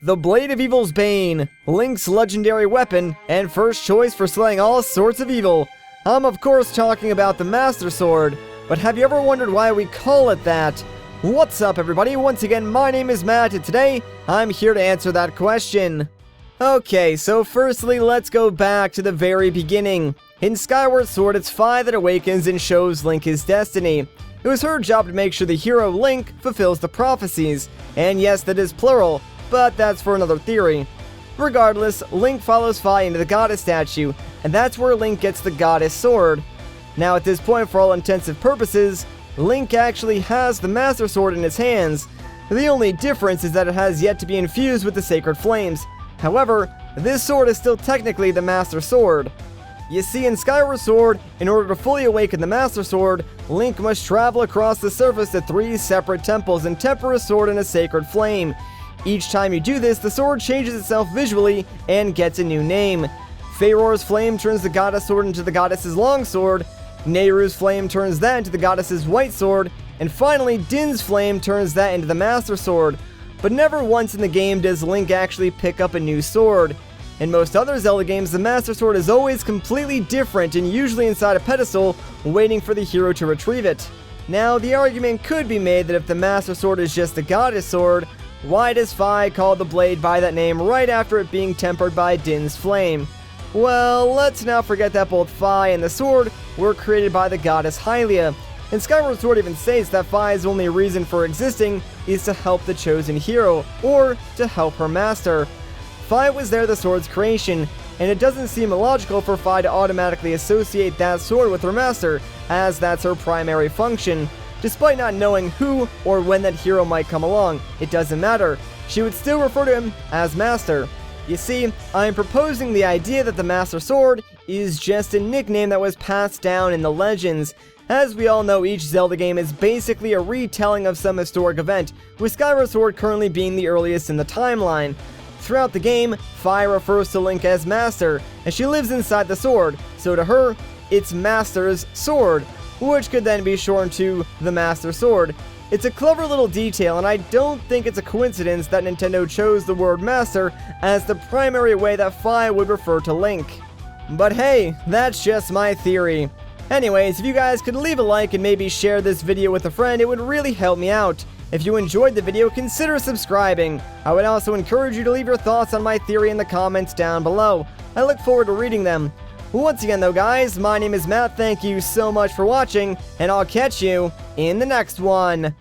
The Blade of Evils Bane, Link's legendary weapon, and first choice for slaying all sorts of evil. I'm of course talking about the Master Sword, but have you ever wondered why we call it that? What's up everybody, once again my name is Matt, and today I'm here to answer that question. Okay, so firstly let's go back to the very beginning. In Skyward Sword, it's Fi that awakens and shows Link his destiny. It was her job to make sure the hero Link fulfills the prophecies, and yes, that is plural, but that's for another theory. Regardless, Link follows Fi into the goddess statue, and that's where Link gets the goddess sword. Now at this point, for all intensive purposes, Link actually has the Master Sword in his hands. The only difference is that it has yet to be infused with the sacred flames. However, this sword is still technically the Master Sword. You see, in Skyward Sword, in order to fully awaken the Master Sword, Link must travel across the surface to 3 separate temples and temper a sword in a sacred flame. Each time you do this, the sword changes itself visually and gets a new name. Faeror's flame turns the goddess sword into the goddess's long sword, Nehru's flame turns that into the goddess's white sword, and finally Din's flame turns that into the Master Sword. But never once in the game does Link actually pick up a new sword. In most other Zelda games, the Master Sword is always completely different and usually inside a pedestal, waiting for the hero to retrieve it. Now, the argument could be made that if the Master Sword is just the goddess sword, why does Fi call the blade by that name right after it being tempered by Din's flame? Well, let's now forget that both Fi and the sword were created by the goddess Hylia, and Skyward Sword even states that Fi's only reason for existing is to help the chosen hero, or to help her master. Fi was the sword's creation, and it doesn't seem illogical for Fi to automatically associate that sword with her master, as that's her primary function. Despite not knowing who or when that hero might come along, it doesn't matter. She would still refer to him as Master. You see, I am proposing the idea that the Master Sword is just a nickname that was passed down in the legends. As we all know, each Zelda game is basically a retelling of some historic event, with Skyward Sword currently being the earliest in the timeline. Throughout the game, Fi refers to Link as Master, and she lives inside the sword, so to her, it's Master's Sword, which could then be shortened to the Master Sword. It's a clever little detail, and I don't think it's a coincidence that Nintendo chose the word Master as the primary way that Fi would refer to Link. But hey, that's just my theory. Anyways, if you guys could leave a like and maybe share this video with a friend, it would really help me out. If you enjoyed the video, consider subscribing. I would also encourage you to leave your thoughts on my theory in the comments down below. I look forward to reading them. Once again though guys, my name is Matt, thank you so much for watching, and I'll catch you in the next one.